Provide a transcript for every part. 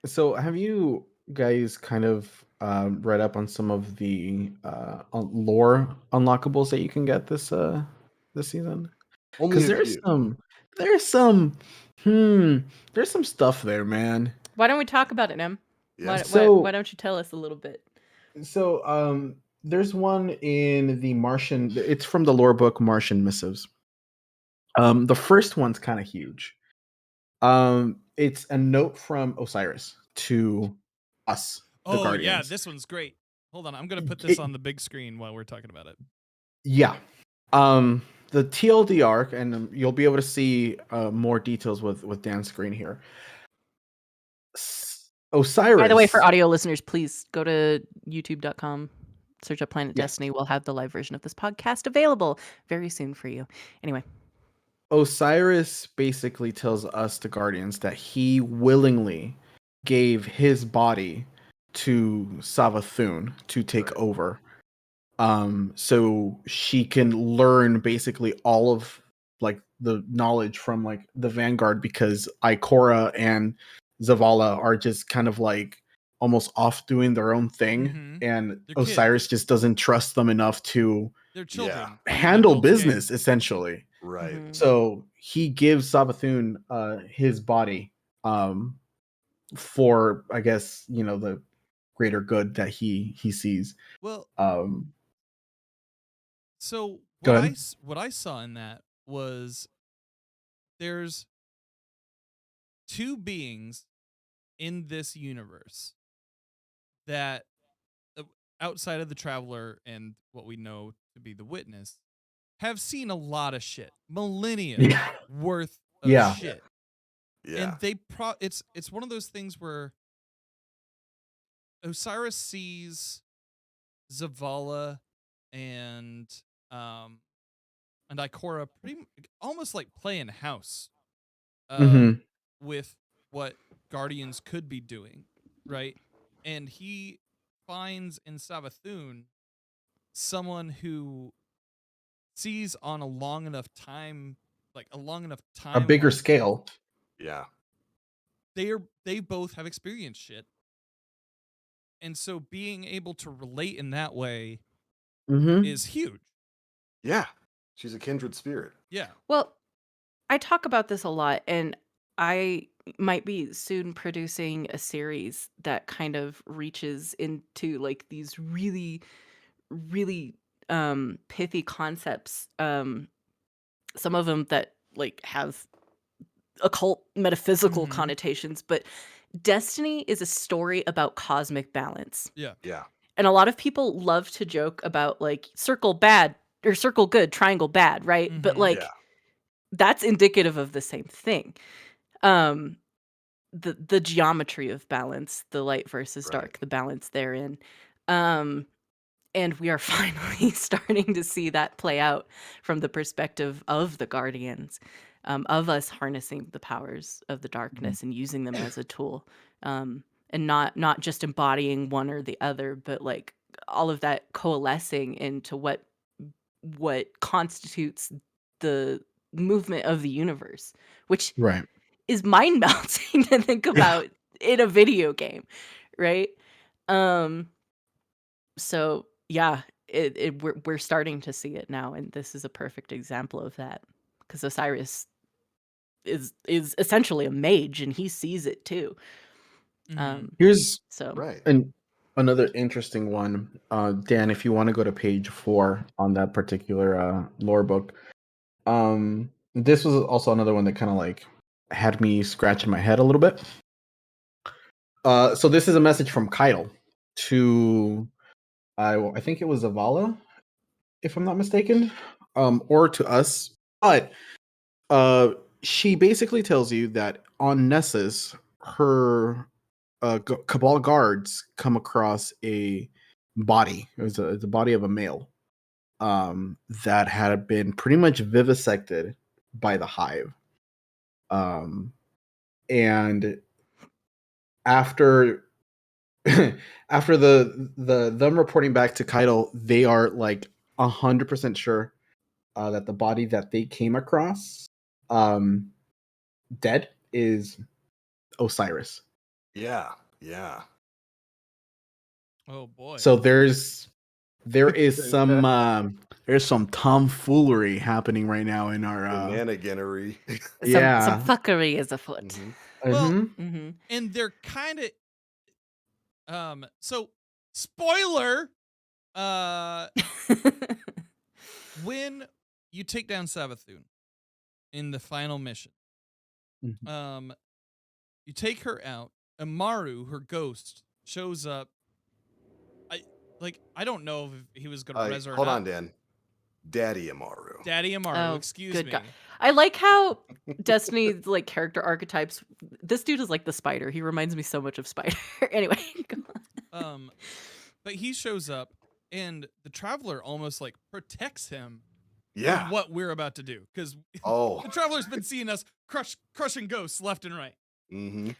So have you guys kind of read up on some of the lore unlockables that you can get this season? Only Because a few. there's some hmm there's some stuff there, man. Why don't we talk about it, Nem? Yeah. Why So don't you tell us a little bit? there's one in the Martian. It's from the lore book Martian Missives. The first one's kind of huge. It's a note from Osiris to us, the Oh yeah, Guardians. this one's great. Hold on, I'm gonna put this It- on the big screen while we're talking about it. yeah. The TLDR, and you'll be able to see more details with Dan's screen here. Osiris. By the way, for audio listeners, please go to youtube.com, search up Planet Yes. Destiny. We'll have the live version of this podcast available very soon for you. Anyway. Osiris basically tells us, the Guardians, that he willingly gave his body to Savathun to take over. So she can learn basically all of like the knowledge from like the Vanguard, because Ikora and Zavala are just kind of like almost off doing their own thing, Mhm. and They're Osiris kids. just doesn't trust them enough to They're children. in an handle adult's game. business, essentially. Right. Mhm. So he gives Savathun his body for, I guess, the greater good that he sees. Well, Um so Go what ahead. what I saw in that was there's two beings in this universe that outside of the Traveler and what we know to be the Witness have seen a lot of shit, millennia Yeah. worth of Yeah. shit. Yeah. And it's one of those things where Osiris sees Zavala and Ikora almost like playing house Mhm. with what Guardians could be doing, right? And he finds in Savathun someone who sees on a long enough time, A bigger timeline. scale. Yeah. They both have experienced shit. And so being able to relate in that way Mhm. is huge. Yeah. She's a kindred spirit. Yeah. Well, I talk about this a lot, and I might be soon producing a series that kind of reaches into like these really, really pithy concepts. Some of them that like have occult metaphysical Mhm. connotations, but Destiny is a story about cosmic balance. Yeah. Yeah. And a lot of people love to joke about like circle bad or circle good, triangle bad, right? But Mhm. like Yeah. that's indicative of the same thing. Um the geometry of balance, the light versus Right. dark, the balance therein. Um and we are finally starting to see that play out from the perspective of the Guardians, of us harnessing the powers of the darkness and using them as a tool, and not just embodying one or the other, but like all of that coalescing into what constitutes the movement of the universe, which Right. is mind melting to think about in a video game, right? Um, so yeah, we're starting to see it now, and this is a perfect example of that because Osiris is essentially a mage, and he sees it too. Mhm. Here's So Right. another interesting one. Dan, if you want to go to page 4 on that particular lore book. This was also another one that kind of like had me scratching my head a little bit. So this is a message from Kyle to I think it was Zavala, if I'm not mistaken, or to us. But she basically tells you that on Nessus, her Cabal guards come across a body. It was the body of a male that had been pretty much vivisected by the hive. And after after the them reporting back to Kaido, they are like 100% sure that the body that they came across dead is Osiris. Yeah. Yeah. Oh boy. So there is some tomfoolery happening right now in our Shenaniganery. Some yeah. fuckery is afoot. Mhm. Well, Mhm. Mm-hmm. and they're kind of so spoiler when you take down Savathun in the final mission, Mhm. you take her out. Amaru, her ghost, shows up. I don't know if he was gonna res her or Hold not. on, Dan. Daddy Amaru. Daddy Amaru, Oh, excuse good me. God. I like how Destiny's like character archetypes. This dude is like the spider. He reminds me so much of Spider. Anyway, go on. But he shows up, and the Traveler almost like protects him Yeah. from what we're about to do, because Oh. the Traveler's been seeing us crushing ghosts left and right. Mm-hmm.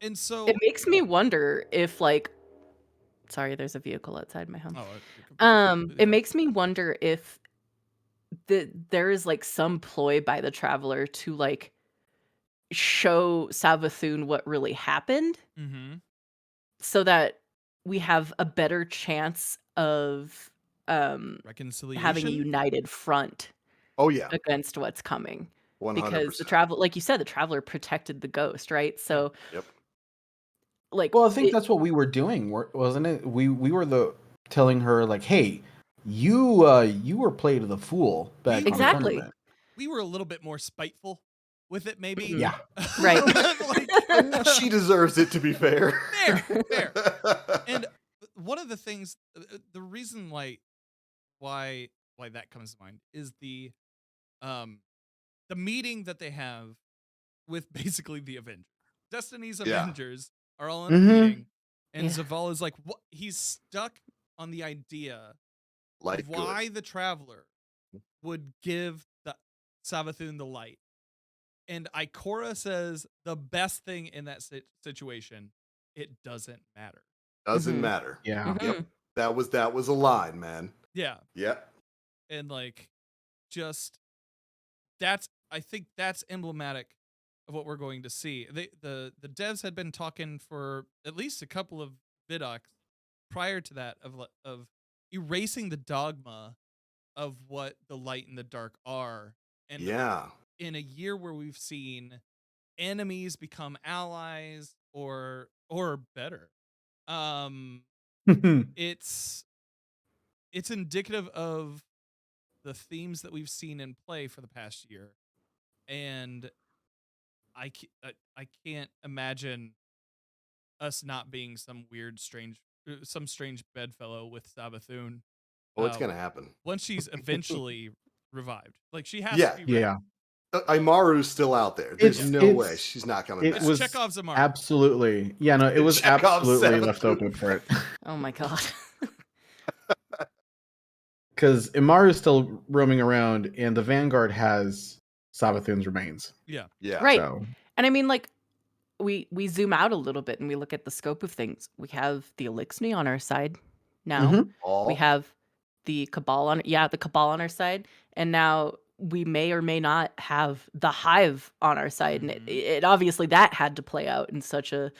And so It makes me wonder if like, sorry, there's a vehicle outside my home. oh, you're completely It fine. makes me wonder if there is like some ploy by the Traveler to like show Savathun what really happened, Mm-hmm. so that we have a better chance of having a Reconciliation. united front Oh yeah. against what's coming. 100%. Because the travel, like you said, the Traveler protected the ghost, right? So Yep. like, Well, I think that's what we were doing, wasn't it? We were telling her like, "Hey, you were played the fool back on the Exactly. tournament." We were a little bit more spiteful with it, maybe. Mhm. Yeah. Right. Like, She deserves it, to be fair. fair. And one of the things, the reason why that comes to mind is the meeting that they have with basically the Avengers. Destiny's Yeah. Avengers are all in a Mhm. meeting, and Yeah. Zavala is like, what? He's stuck on the idea Light of good. why the Traveler would give the Savathun the light. And Ikora says the best thing in that situation, it doesn't matter. Doesn't Mhm. matter. Yeah. Mhm. That was a line, man. Yeah. Yep. And like, just I think that's emblematic of what we're going to see. The devs had been talking for at least a couple of vidocs prior to that of erasing the dogma of what the light and the dark are. And Yeah. in a year where we've seen enemies become allies or better, it's indicative of the themes that we've seen in play for the past year. And I can't imagine us not being some strange bedfellow with Savathun. Oh, it's gonna happen. Once she's eventually revived. Like, she has Yeah. to be ready. Yeah. Imaru's still out there. There's It's- no way it's- she's not coming It back. It's was Chekhov's Amaru. absolutely. Yeah, no, it was Chekhov's absolutely Savathun. left open for it. Oh my God. Because Imaru is still roaming around, and the Vanguard has Savathun's remains. Yeah. Yeah. Right. So And I mean, like, we zoom out a little bit and we look at the scope of things. We have the Elixni on our side now. Mhm. All. We have the Cabal on our side, and now we may or may not have the Hive on our side. And Mhm. it obviously that had to play out in such a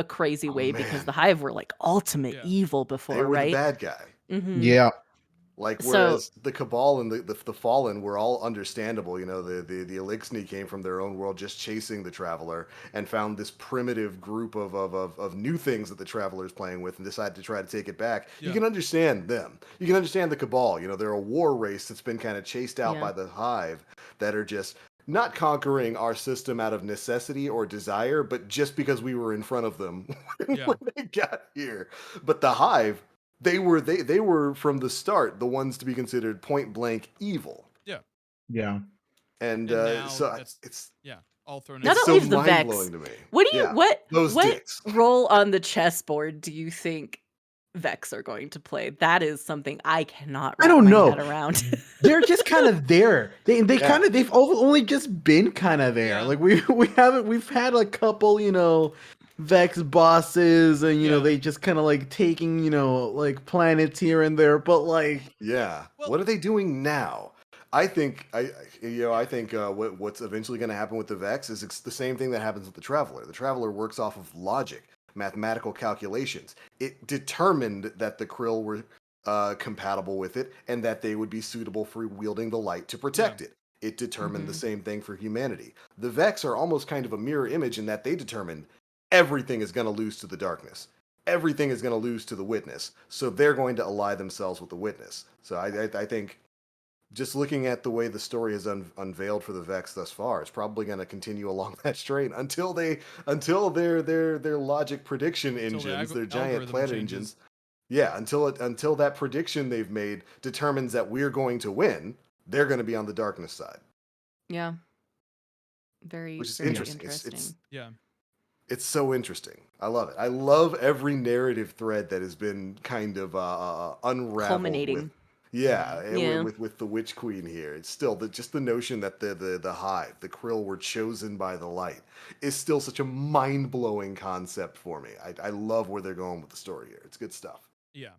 crazy Oh, way, because man. the Hive were like ultimate Yeah. evil They before, were the right? bad guy. Mhm. yeah, Like, So- whereas the Cabal and the Fallen were all understandable. You know, the Elixni came from their own world, just chasing the Traveler, and found this primitive group of new things that the Traveler is playing with, and decided to try to take it back. Yeah. You can understand them. You can understand the Cabal. You know, they're a war race that's been kind of chased out Yeah. by the Hive, that are just not conquering our system out of necessity or desire, but just because we were in front of them Yeah. when they got here. But the Hive, they were from the start the ones to be considered point blank evil, yeah. and now so that's- it's All thrown Now in. that so leaves the mind Vex. blowing to me. What do you Yeah, what those what dicks. role on the chessboard do you think Vex are going to play? That is something I cannot I wrap don't my know. head around. They're just kind of there. They Yeah. kind of they've only just been kind of there. Yeah. Like we've had a couple, Vex bosses, and Yeah. they just kind of like taking like planets here and there, but like Yeah. Well- What are they doing now? I think I think what's eventually going to happen with the Vex is it's the same thing that happens with the Traveler. The Traveler works off of logic, mathematical calculations. It determined that the Krill were compatible with it and that they would be suitable for wielding the light to Yeah. protect it. It determined the Hmm. same thing for humanity. The Vex are almost kind of a mirror image in that they determined everything is going to lose to the darkness. Everything is going to lose to the witness. So they're going to ally themselves with the witness. So I think just looking at the way the story has unveiled for the Vex thus far, it's probably going to continue along that strain until their logic prediction Until the engines, their giant algorithm planet changes. engines, yeah, until that prediction they've made determines that we're going to win, they're going to be on the darkness side, Yeah. Very, which is very interesting. It's interesting. Yeah. it's so interesting. I love it. I love every narrative thread that has been kind of unraveled with. Culminating. Yeah, Yeah. with the Witch Queen here, it's still just the notion that the hive, the Krill, were chosen by the light is still such a mind blowing concept for me. I love where they're going with the story here. It's good stuff. Yeah.